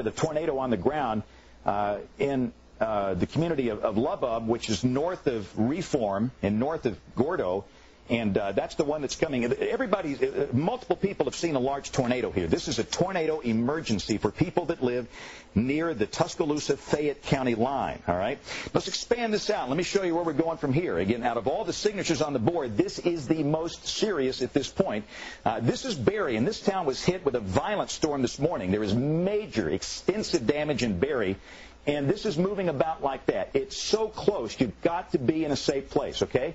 The tornado on the ground in the community of Lubbock, which is north of Reform and north of Gordo. And that's the one that's coming. Multiple people have seen a large tornado here. This is a tornado emergency for people that live near the Tuscaloosa-Fayette County line. All right? Let's expand this out. Let me show you where we're going from here. Again, out of all the signatures on the board, this is the most serious at this point. This is Barry, and this town was hit with a violent storm this morning. There is major, extensive damage in Barry. And this is moving about like that. It's so close. You've got to be in a safe place, okay?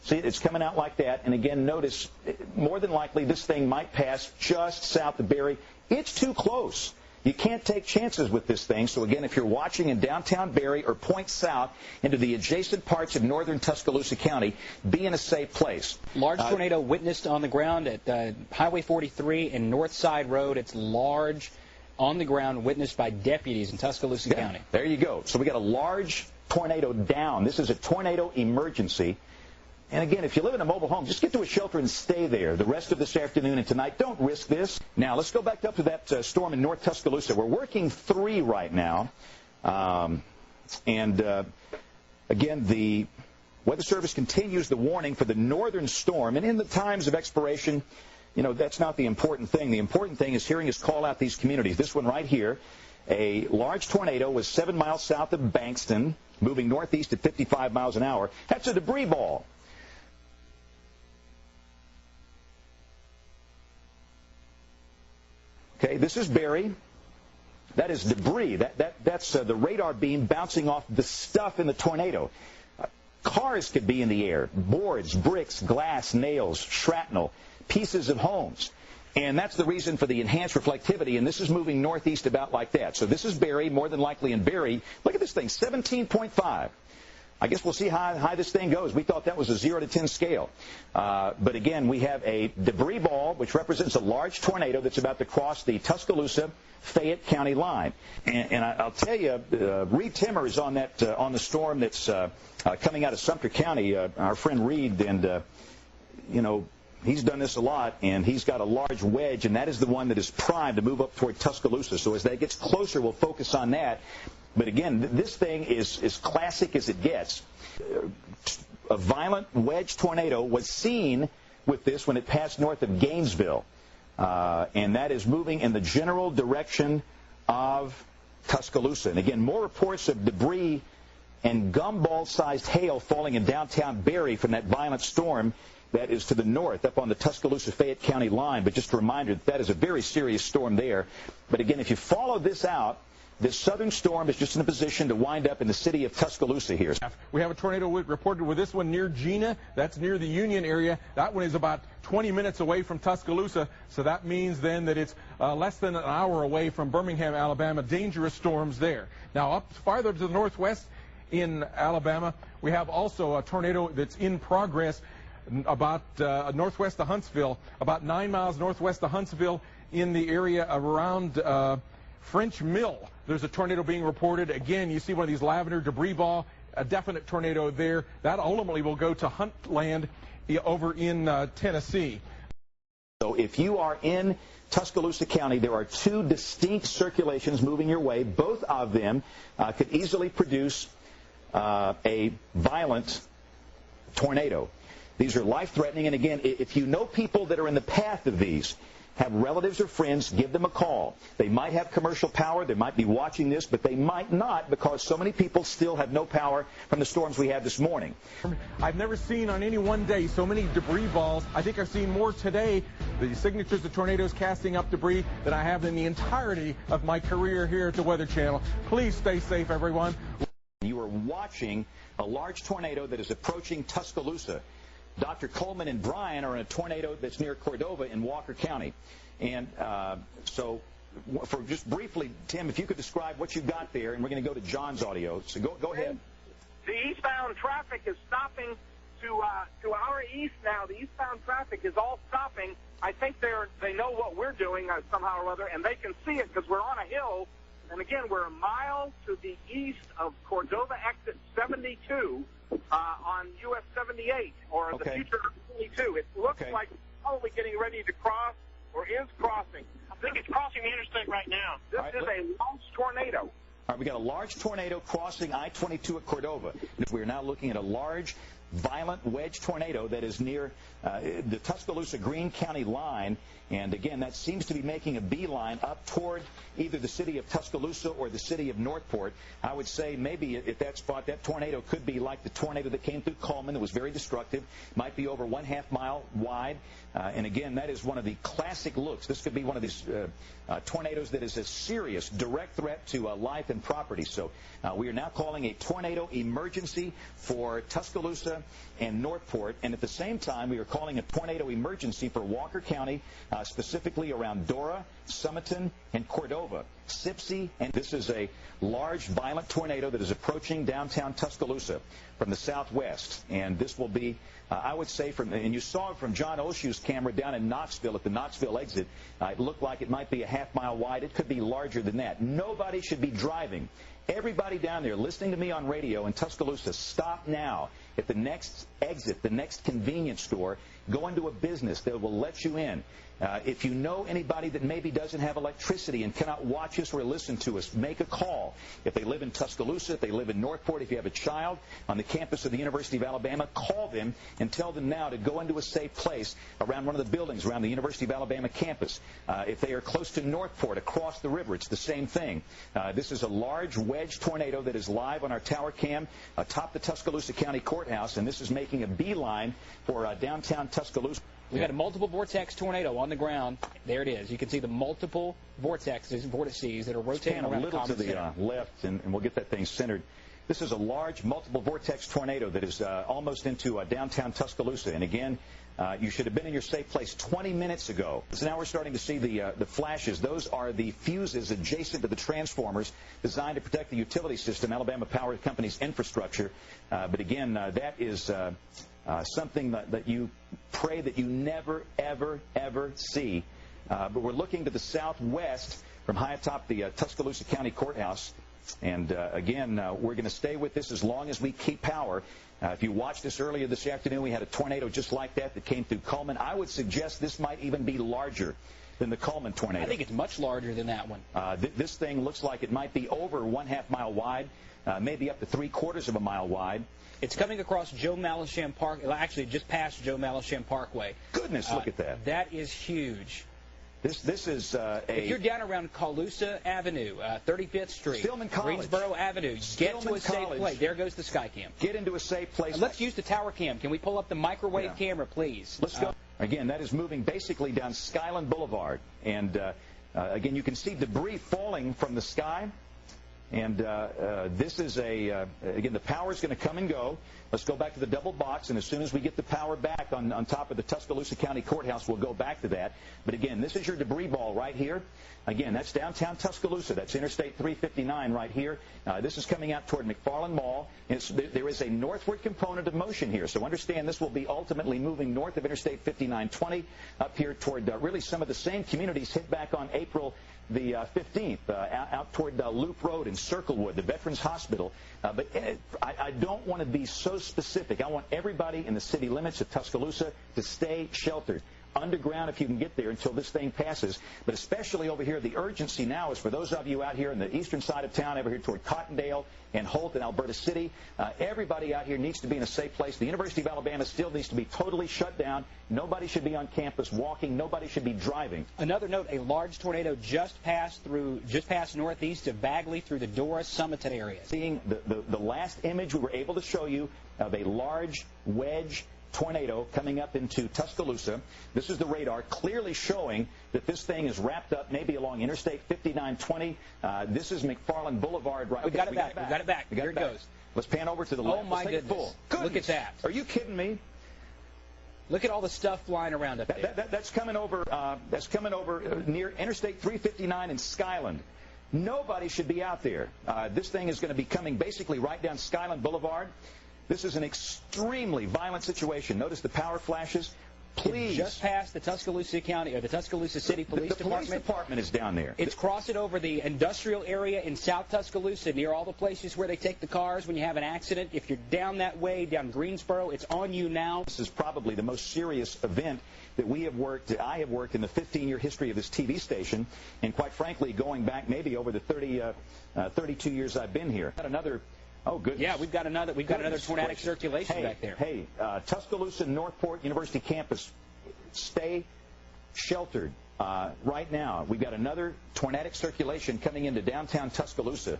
See, it's coming out like that. And again, notice, more than likely, this thing might pass just south of Barry. It's too close. You can't take chances with this thing. So, again, if you're watching in downtown Barry or point south into the adjacent parts of northern Tuscaloosa County, be in a safe place. Large tornado witnessed on the ground at Highway 43 and North Side Road. It's large on the ground, witnessed by deputies in Tuscaloosa County. There you go. So we got a large tornado down. This is a tornado emergency. And again, if you live in a mobile home, just get to a shelter and stay there the rest of this afternoon and tonight. Don't risk this. Now, let's go back up to that storm in North Tuscaloosa. We're working 3 right now. Again, the Weather Service continues the warning for the northern storm. And in the times of expiration, you know, that's not the important thing. The important thing is hearing us call out these communities. This one right here, a large tornado was 7 miles south of Bankston, moving northeast at 55 miles an hour. That's a debris ball. Okay, this is Barry. That is debris. That's the radar beam bouncing off the stuff in the tornado. Cars could be in the air, boards, bricks, glass, nails, shrapnel, pieces of homes. And that's the reason for the enhanced reflectivity, and this is moving northeast about like that. So this is Barry, more than likely in Barry. Look at this thing, 17.5. I guess we'll see how high this thing goes. We thought that was a 0 to 10 scale. But again, we have a debris ball, which represents a large tornado that's about to cross the Tuscaloosa-Fayette County line. And I'll tell you, Reed Timmer is on the storm that's coming out of Sumter County. Our friend Reed, and you know, he's done this a lot, and he's got a large wedge, and that is the one that is primed to move up toward Tuscaloosa. So as that gets closer, we'll focus on that. But again, this thing is classic as it gets. A violent wedge tornado was seen with this when it passed north of Gainesville. And that is moving in the general direction of Tuscaloosa. And again, more reports of debris and gumball-sized hail falling in downtown Barry from that violent storm that is to the north, up on the Tuscaloosa-Fayette County line. But just a reminder, that is a very serious storm there. But again, if you follow this out, this southern storm is just in a position to wind up in the city of Tuscaloosa here. We have a tornado reported with this one near Gina. That's near the Union area. That one is about 20 minutes away from Tuscaloosa. So that means then that it's less than an hour away from Birmingham, Alabama. Dangerous storms there. Now, up farther to the northwest in Alabama, we have also a tornado that's in progress about northwest of Huntsville, about 9 miles northwest of Huntsville in the area around French Mill. There's a tornado being reported. Again, you see one of these lavender debris ball, a definite tornado there. That ultimately will go to Huntland over in Tennessee. So if you are in Tuscaloosa County, there are 2 distinct circulations moving your way. Both of them could easily produce a violent tornado. These are life-threatening. And again, if you know people that are in the path of these, have relatives or friends, give them a call. They might have commercial power. They might be watching this, but they might not, because so many people still have no power from the storms we had this morning. I've never seen on any one day so many debris balls. I think I've seen more today, the signatures of tornadoes casting up debris, than I have in the entirety of my career here at the Weather Channel. Please stay safe, everyone. You are watching a large tornado that is approaching Tuscaloosa. Dr. Coleman and Brian are in a tornado that's near Cordova in Walker County. And so for just briefly, Tim, if you could describe what you got there, and we're going to go to John's audio. So go ahead. The eastbound traffic is stopping to our east now. The eastbound traffic is all stopping. I think they know what we're doing somehow or other, and they can see it because we're on a hill. And again, we're a mile to the east of Cordova exit 72 on US 78, or the future 22. It looks like probably getting ready to cross, or is crossing. I think it's crossing the interstate right now. This is a large tornado. All right, we got a large tornado crossing I-22 at Cordova. We are now looking at a large, violent wedge tornado that is near the Tuscaloosa-Greene County line. And again, that seems to be making a beeline up toward either the city of Tuscaloosa or the city of Northport. I would say maybe at that spot, that tornado could be like the tornado that came through Coleman that was very destructive. Might be over 1/2 mile wide. And again, that is one of the classic looks. This could be one of these tornadoes that is a serious direct threat to life and property. So we are now calling a tornado emergency for Tuscaloosa and Northport. And at the same time, we are calling a tornado emergency for Walker County, specifically around Dora, Sumiton, and Cordova. Sipsey, and this is a large, violent tornado that is approaching downtown Tuscaloosa from the southwest. And this will be, I would say, and you saw it from John Oshu's camera down in Knoxville at the Knoxville exit. It looked like it might be 1/2 mile wide. It could be larger than that. Nobody should be driving. Everybody down there listening to me on radio in Tuscaloosa, stop now at the next exit, the next convenience store. Go into a business that will let you in. If you know anybody that maybe doesn't have electricity and cannot watch us or listen to us, make a call. If they live in Tuscaloosa, if they live in Northport, if you have a child on the campus of the University of Alabama, call them and tell them now to go into a safe place around one of the buildings around the University of Alabama campus. If they are close to Northport, across the river, it's the same thing. This is a large wedge tornado that is live on our tower cam atop the Tuscaloosa County Courthouse, and this is making a beeline for downtown Tuscaloosa. We got a multiple vortex tornado on the ground. There it is. You can see the multiple vortices that are rotating around a little to the left, and we'll get that thing centered. This is a large multiple vortex tornado that is almost into downtown Tuscaloosa. And again, you should have been in your safe place 20 minutes ago. So now we're starting to see the flashes. Those are the fuses adjacent to the transformers designed to protect the utility system, Alabama Power Company's infrastructure. But again, that is something that you pray that you never, ever, ever see. But we're looking to the southwest from high atop the Tuscaloosa County Courthouse. And again, we're going to stay with this as long as we keep power. If you watched this earlier this afternoon, we had a tornado just like that came through Coleman. I would suggest this might even be larger than the Coleman tornado. I think it's much larger than that one. This thing looks like it might be over 1/2 mile wide, maybe up to 3/4 of a mile wide. It's coming across Joe Malisham Park. Actually, just past Joe Malisham Parkway. Goodness, look at that. That is huge. This is if you're down around Colusa Avenue, 35th Street, Stillman College, Greensboro Avenue, get to a safe place. There goes the Skycam. Get into a safe place. Let's use the tower cam. Can we pull up the microwave camera, please? Let's go. Again, that is moving basically down Skyland Boulevard. And again, you can see debris falling from the sky. And this is again, the power is going to come and go. Let's go back to the double box, and as soon as we get the power back on top of the Tuscaloosa County Courthouse, we'll go back to that. But again, this is your debris ball right here. Again, that's downtown Tuscaloosa. That's Interstate 359 right here. This is coming out toward McFarland Mall. There is a northward component of motion here, so understand this will be ultimately moving north of Interstate 5920 up here toward really some of the same communities hit back on April the 15th, out toward Loop Road and Circlewood, the Veterans Hospital. But I don't want to be so specific. I want everybody in the city limits of Tuscaloosa to stay sheltered. Underground if you can get there until this thing passes. But especially over here, the urgency now is for those of you out here in the eastern side of town, over here toward Cottondale and Holt and Alberta City. Everybody out here needs to be in a safe place. The University of Alabama still needs to be totally shut down. Nobody should be on campus walking. Nobody should be driving. Another note, a large tornado just passed northeast of Bagley through the Dora Sumiton area. Seeing the last image we were able to show you of a large wedge tornado coming up into Tuscaloosa. This is the radar clearly showing that this thing is wrapped up maybe along Interstate 5920. This is McFarland Boulevard. Right. We got it back. We got it back. Here it goes. Let's pan over to the left. Oh, my goodness. Look at that. Are you kidding me? Look at all the stuff flying around up there. That's coming over near Interstate 359 in Skyland. Nobody should be out there. This thing is going to be coming basically right down Skyland Boulevard. This is an extremely violent situation. Notice the power flashes. Please. Just past the Tuscaloosa County or the Tuscaloosa City Police Department. The police department is down there. It's crossing over the industrial area in South Tuscaloosa near all the places where they take the cars when you have an accident. If you're down that way, down Greensboro, it's on you now. This is probably the most serious event that I have worked in the 15-year history of this TV station, and quite frankly, going back maybe over the 32 years I've been here. Oh, goodness. Yeah, we've got another tornadic circulation back there. Hey, Tuscaloosa, Northport University campus, stay sheltered right now. We've got another tornadic circulation coming into downtown Tuscaloosa.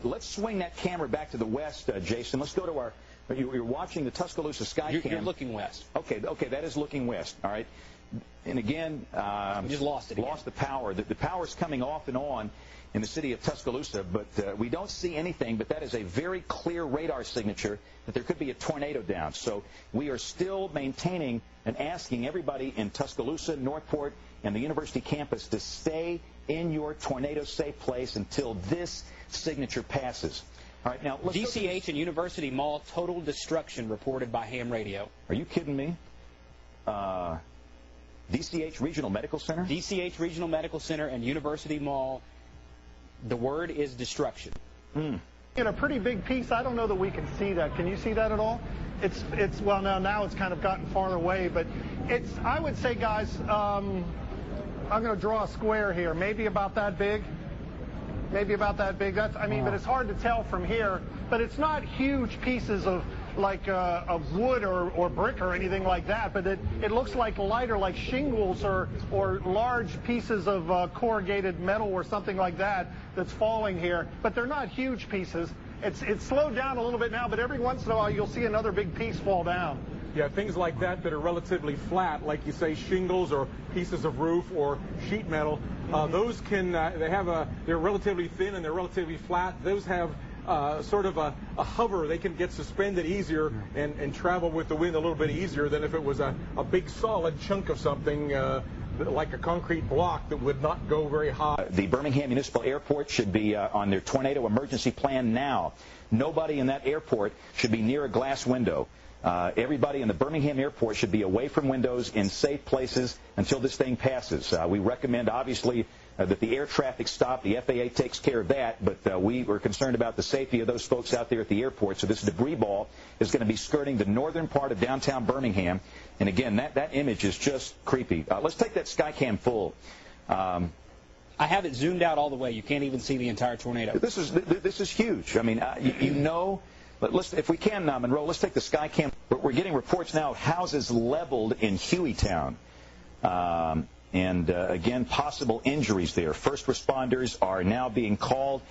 Let's swing that camera back to the west, Jason. Let's go to our... You're watching the Tuscaloosa Skycam. You're looking west. Okay, that is looking west. All right. And again... we just lost it again. Lost the power. The power's coming off and on in the city of Tuscaloosa, but we don't see anything, but that is a very clear radar signature that there could be a tornado down. So we are still maintaining and asking everybody in Tuscaloosa, Northport, and the university campus to stay in your tornado-safe place until this signature passes. All right, now let's DCH and University Mall, total destruction reported by ham radio. Are you kidding me? DCH Regional Medical Center? DCH Regional Medical Center and University Mall, the word is destruction. In a pretty big piece, I don't know that we can see that. Can you see that at all? It's well, now it's kind of gotten farther away, but I would say, guys, I'm going to draw a square here, maybe about that big. Maybe about that big. But it's hard to tell from here. But it's not huge pieces of wood or brick or anything like that. But it looks like lighter, like shingles or large pieces of corrugated metal or something like that that's falling here. But they're not huge pieces. It's slowed down a little bit now, but every once in a while you'll see another big piece fall down. Yeah, things like that are relatively flat, like you say, shingles or pieces of roof or sheet metal. Those can they're relatively thin and they're relatively flat. Those have sort of a hover. They can get suspended easier and travel with the wind a little bit easier than if it was a big solid chunk of something like a concrete block that would not go very high. The Birmingham Municipal Airport should be on their tornado emergency plan now. Nobody in that airport should be near a glass window. Everybody in the Birmingham airport should be away from windows in safe places until this thing passes. We recommend, obviously, that the air traffic stop. The FAA takes care of that, but we were concerned about the safety of those folks out there at the airport. So this debris ball is going to be skirting the northern part of downtown Birmingham. And again, that image is just creepy. Let's take that Skycam full. I have it zoomed out all the way. You can't even see the entire tornado. This is huge. I mean, you know. But if we can, Monroe, let's take the Skycam. We're getting reports now of houses leveled in Hueytown. And again, possible injuries there. First responders are now being called.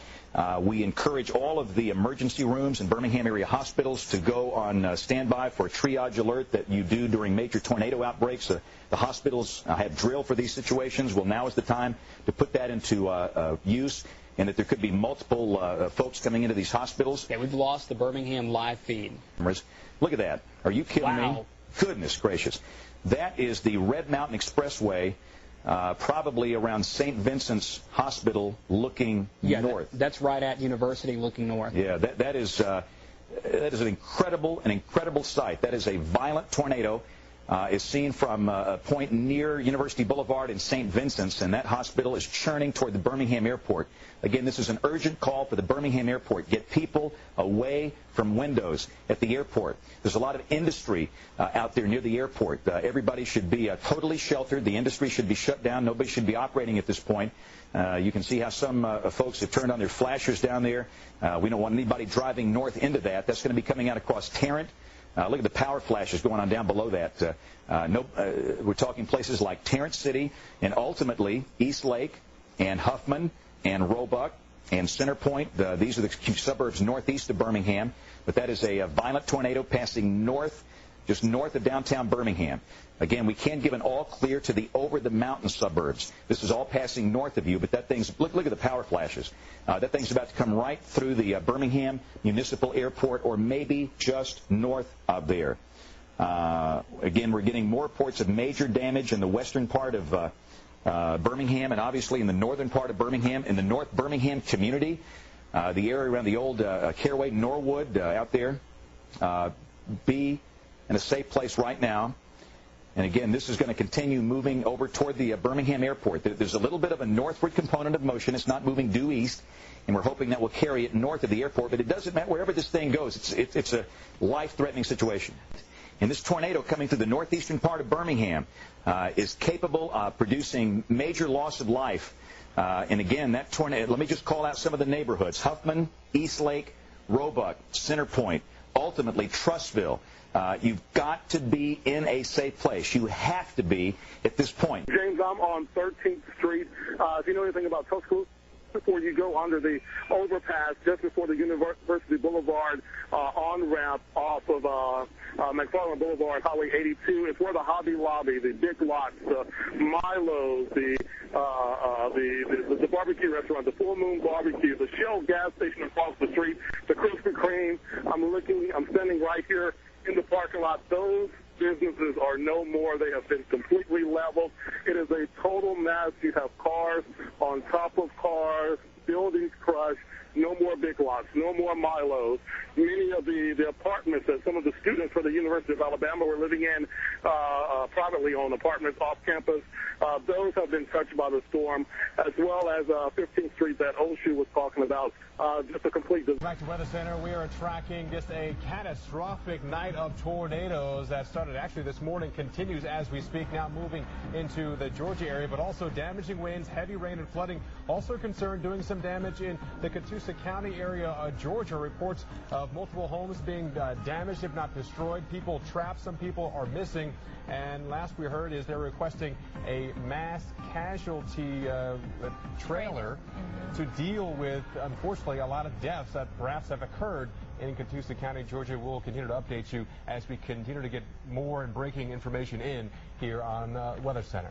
We encourage all of the emergency rooms in Birmingham area hospitals to go on standby for a triage alert that you do during major tornado outbreaks. The hospitals have drill for these situations. Well, now is the time to put that into use, and that there could be multiple folks coming into these hospitals. Yeah, we've lost the Birmingham live feed. Look at that. Are you kidding me? Wow. Goodness gracious. That is the Red Mountain Expressway, probably around St. Vincent's Hospital looking north. That's right at University looking north. Yeah, that is an incredible sight. That is a violent tornado. Is seen from a point near University Boulevard in St. Vincent's, and that hospital is churning toward the Birmingham airport. Again, this is an urgent call for the Birmingham airport. Get people away from windows at the airport. There's a lot of industry out there near the airport. Everybody should be totally sheltered. The industry should be shut down. Nobody should be operating at this point. You can see how some folks have turned on their flashers down there. We don't want anybody driving north into that. That's going to be coming out across Tarrant. Look at the power flashes going on down below that. We're talking places like Tarrant City and ultimately East Lake and Huffman and Roebuck and Center Point. These are the suburbs northeast of Birmingham. But that is a violent tornado passing north, just north of downtown Birmingham. Again, we can't give an all clear to the over-the-mountain suburbs. This is all passing north of you, but that thing's, look at the power flashes. That thing's about to come right through the Birmingham Municipal Airport, or maybe just north of there. Again, we're getting more reports of major damage in the western part of Birmingham, and obviously in the northern part of Birmingham, in the North Birmingham community, the area around the old Caraway, Norwood, out there. Be in a safe place right now. And again, this is going to continue moving over toward the Birmingham airport. There's a little bit of a northward component of motion. It's not moving due east, and we're hoping that will carry it north of the airport. But it doesn't matter wherever this thing goes. It's a life-threatening situation. And this tornado coming through the northeastern part of Birmingham is capable of producing major loss of life. And again, that tornado, let me just call out some of the neighborhoods: Huffman, Eastlake, Roebuck, Center Point, ultimately Trussville. You've got to be in a safe place. You have to be at this point. James, I'm on 13th Street. If you know anything about Tuscaloosa, before you go under the overpass, just before the University Boulevard on-ramp off of McFarland Boulevard, Highway 82, it's where the Hobby Lobby, the Big Lots, the Milo's, the barbecue restaurant, the Full Moon Barbecue, the Shell gas station across the street, the Krispy Kreme. I'm standing right here in the parking lot. Those businesses are no more. They have been completely leveled. It is a total mess. You have cars on top of cars, buildings crushed, no more Big Lots, no more Milo's. Many of the apartments that some of the students for the University of Alabama were living in, privately owned apartments off campus, those have been touched by the storm, as well as 15th Street that Oshu was talking about. Just a complete disaster. Back to Weather Center, we are tracking just a catastrophic night of tornadoes that started actually this morning, continues as we speak, now moving into the Georgia area, but also damaging winds, heavy rain and flooding. Also concerned doing some damage in the Catoosa County area, Georgia. Reports of multiple homes being damaged, if not destroyed. People trapped, some people are missing. And last we heard is they're requesting a mass casualty trailer to deal with, unfortunately, a lot of deaths that perhaps have occurred in Catoosa County, Georgia. We'll continue to update you as we continue to get more and breaking information in here on Weather Center.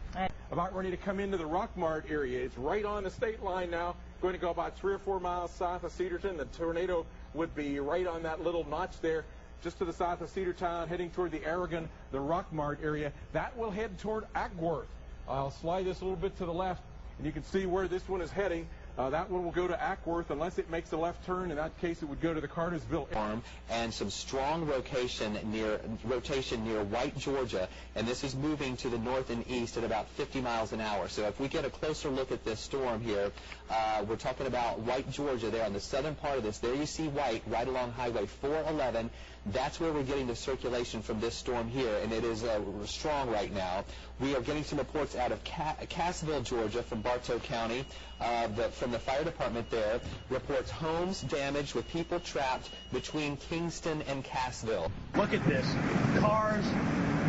About ready to come into the Rockmart area. It's right on the state line now. Going to go about 3 or 4 miles south of Cedarton. The tornado would be right on that little notch there, just to the south of Cedartown, heading toward the Aragon, the Rockmart area. That will head toward Ackworth. I'll slide this a little bit to the left, and you can see where this one is heading. That one will go to Ackworth unless it makes a left turn. In that case, it would go to the Cartersville area. And some strong rotation near White, Georgia, and this is moving to the north and east at about 50 miles an hour. So if we get a closer look at this storm here, we're talking about White, Georgia, there on the southern part of this. There you see White right along Highway 411. That's where we're getting the circulation from this storm here, and it is strong right now. We are getting some reports out of Cassville, Georgia, from Bartow County, from the fire department there. Reports homes damaged with people trapped between Kingston and Cassville. Look at this. Cars,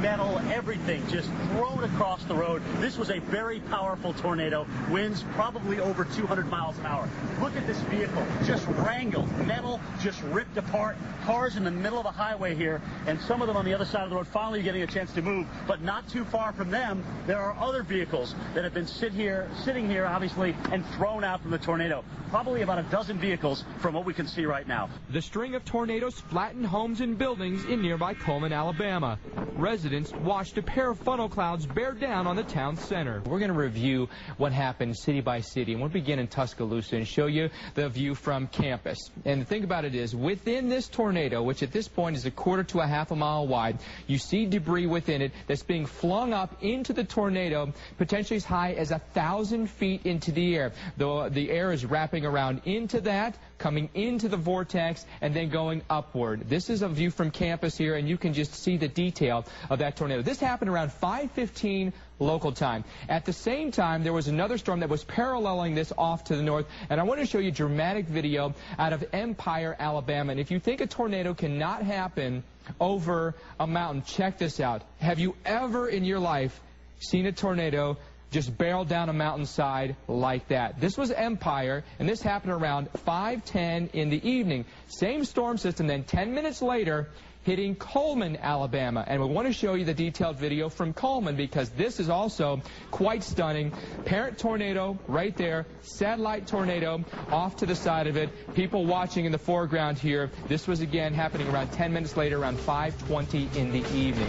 metal, everything just thrown across the road. This was a very powerful tornado. Winds probably over 200 miles an hour. Look at this vehicle. Just wrangled. Metal just ripped apart. Cars in the middle of the highway here, and some of them on the other side of the road finally getting a chance to move. But not too far from them, there are other vehicles that have been sitting here, obviously, and thrown out from the tornado. Probably about a dozen vehicles from what we can see right now. The string of tornadoes flattened homes and buildings in nearby Coleman, Alabama. Residents watched a pair of funnel clouds bear down on the town center. We're going to review what happened city by city, and we'll begin in Tuscaloosa and show you the view from campus. And the thing about it is, within this tornado, which at this point is 1/4 to 1/2 mile wide, you see debris within it that's being flung up into the tornado, potentially as high as 1,000 feet into the air. The air is wrapping around into that, coming into the vortex, and then going upward. This is a view from campus here, and you can just see the detail of that tornado. This happened around 5:15 local time. At the same time, there was another storm that was paralleling this off to the north, and I want to show you dramatic video out of Empire, Alabama. And if you think a tornado cannot happen over a mountain, check this out. Have you ever in your life seen a tornado just barrel down a mountainside like that? This was Empire, and this happened around 5:10 in the evening. Same storm system, then 10 minutes later, hitting Coleman, Alabama. And we want to show you the detailed video from Coleman because this is also quite stunning. Parent tornado right there, satellite tornado off to the side of it. People watching in the foreground here. This was again happening around 10 minutes later, around 5:20 in the evening.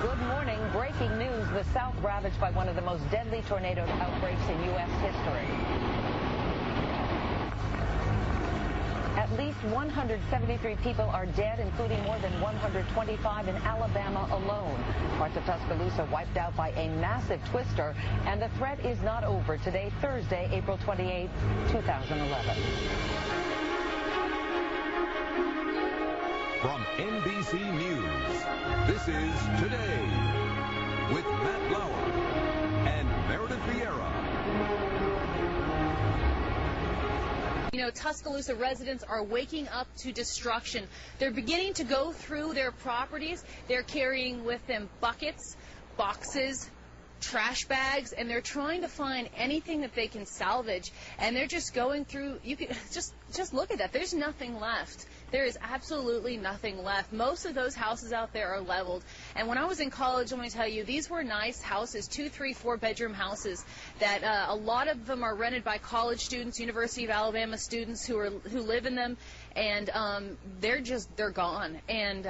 Good morning. Breaking news: the South ravaged by one of the most deadly tornado outbreaks in U.S. history. At At least 173 people are dead, including more than 125 in Alabama alone. Parts of Tuscaloosa wiped out by a massive twister, and the threat is not over. Today, Thursday, April 28, 2011. From NBC News, this is Today with Matt Lauer and Meredith Vieira. You know, Tuscaloosa residents are waking up to destruction. They're beginning to go through their properties. They're carrying with them buckets, boxes, trash bags, and they're trying to find anything that they can salvage. And they're just going through. You can just look at that. There's nothing left. There is absolutely nothing left. Most of those houses out there are leveled. And when I was in college, let me tell you, these were nice houses, 2, 3, 4-bedroom houses that a lot of them are rented by college students, University of Alabama students who live in them, and they're gone. And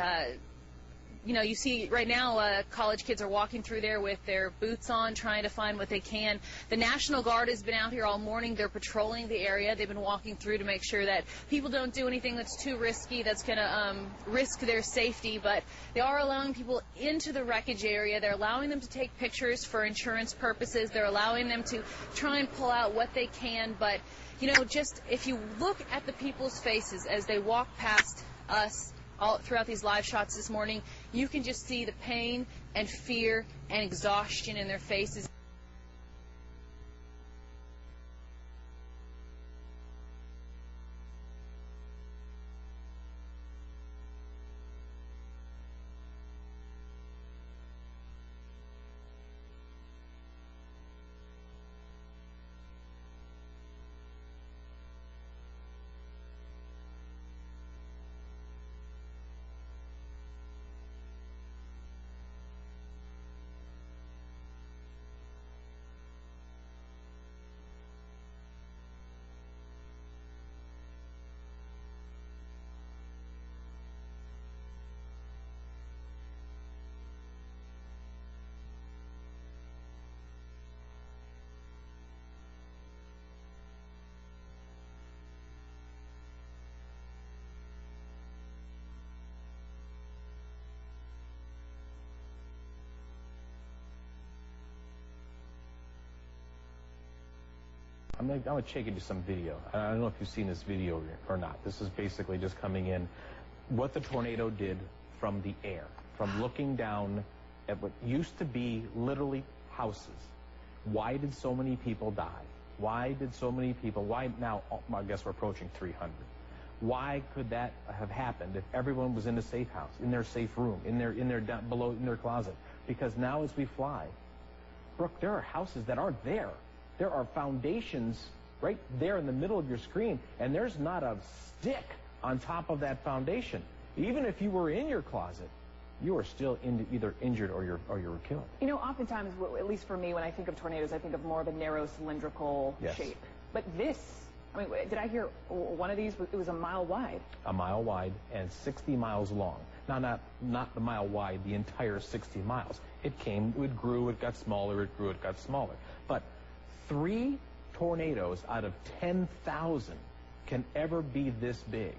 you know, you see right now college kids are walking through there with their boots on, trying to find what they can. The National Guard has been out here all morning. They're patrolling the area. They've been walking through to make sure that people don't do anything that's too risky, that's going to risk their safety. But they are allowing people into the wreckage area. They're allowing them to take pictures for insurance purposes. They're allowing them to try and pull out what they can. But, you know, just if you look at the people's faces as they walk past us, all throughout these live shots this morning, you can just see the pain and fear and exhaustion in their faces. I'm going to take you to some video. I don't know if you've seen this video or not. This is basically just coming in what the tornado did from the air, from looking down at what used to be literally houses. Why did so many people die? Why did so many people, why now, I guess we're approaching 300. Why could that have happened if everyone was in a safe house, in their safe room, in their below, in their closet? Because now as we fly, Brooke, there are houses that aren't there. There are foundations right there in the middle of your screen, and there's not a stick on top of that foundation. Even if you were in your closet, you are still either injured or you were killed. You know, oftentimes, at least for me, when I think of tornadoes, I think of more of a narrow, cylindrical shape. But this, I mean, did I hear one of these? It was a mile wide. A mile wide and 60 miles long. Now, not the mile wide, the entire 60 miles. It grew, it got smaller, it grew, it got smaller. But 3 tornadoes out of 10,000 can ever be this big.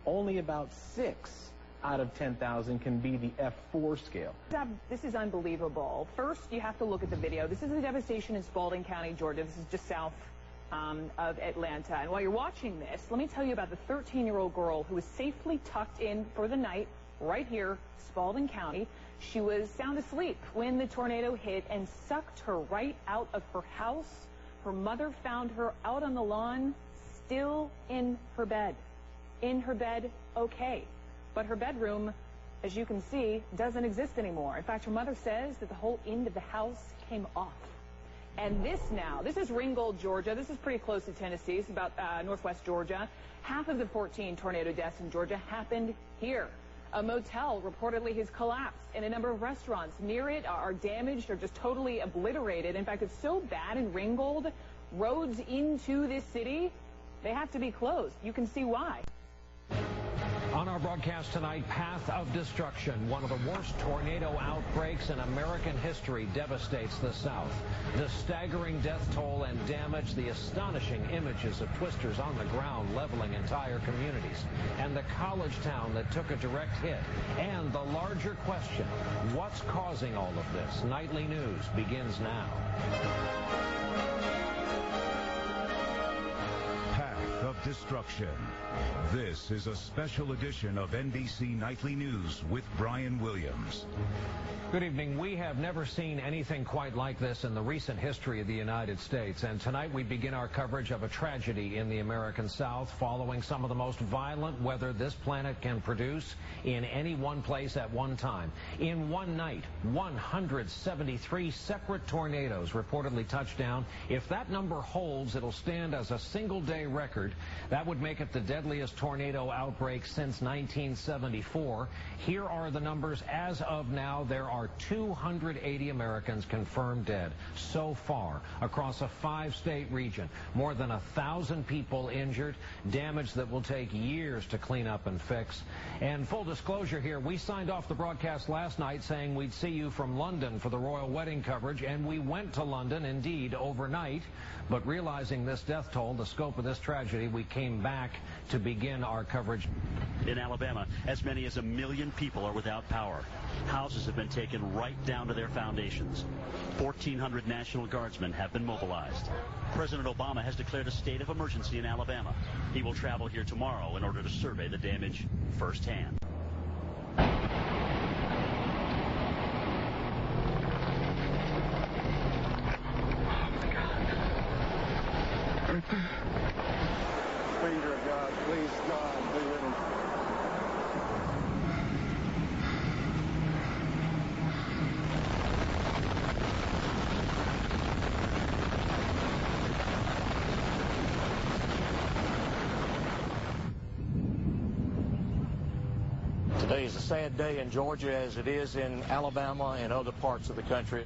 Only about 6 out of 10,000 can be the F4 scale. This is unbelievable. First, you have to look at the video. This is the devastation in Spalding County, Georgia. This is just south of Atlanta. And while you're watching this, let me tell you about the 13-year-old girl who was safely tucked in for the night right here, Spalding County. She was sound asleep when the tornado hit and sucked her right out of her house. Her mother found her out on the lawn, still in her bed. In her bed, okay. But her bedroom, as you can see, doesn't exist anymore. In fact, her mother says that the whole end of the house came off. And this is Ringgold, Georgia. This is pretty close to Tennessee. It's about northwest Georgia. Half of the 14 tornado deaths in Georgia happened here. A motel reportedly has collapsed, and a number of restaurants near it are damaged or just totally obliterated. In fact, it's so bad in Ringgold, roads into this city, they have to be closed. You can see why. On our broadcast tonight, path of destruction. One of the worst tornado outbreaks in American history devastates the South. The staggering death toll and damage, the astonishing images of twisters on the ground leveling entire communities, and the college town that took a direct hit. And the larger question, what's causing all of this? Nightly News begins now. Path of destruction. This is a special edition of NBC Nightly News with Brian Williams. Good evening. We have never seen anything quite like this in the recent history of the United States. And tonight we begin our coverage of a tragedy in the American South following some of the most violent weather this planet can produce in any one place at one time. In one night, 173 separate tornadoes reportedly touched down. If that number holds, it'll stand as a single-day record. That would make it the deadliest tornado outbreak since 1974. Here are the numbers as of now. There are 280 Americans confirmed dead so far across a 5-state region. More than 1,000 people injured, damage that will take years to clean up and fix. And full disclosure here, we signed off the broadcast last night saying we'd see you from London for the royal wedding coverage, and we went to London, indeed, overnight. But realizing this death toll, the scope of this tragedy, we came back to begin our coverage. In Alabama, as many as 1 million people are without power. Houses have been taken right down to their foundations. 1,400 National Guardsmen have been mobilized. President Obama has declared a state of emergency in Alabama. He will travel here tomorrow in order to survey the damage firsthand. Finger of God, please, God, be with him. Today is a sad day in Georgia as it is in Alabama and other parts of the country.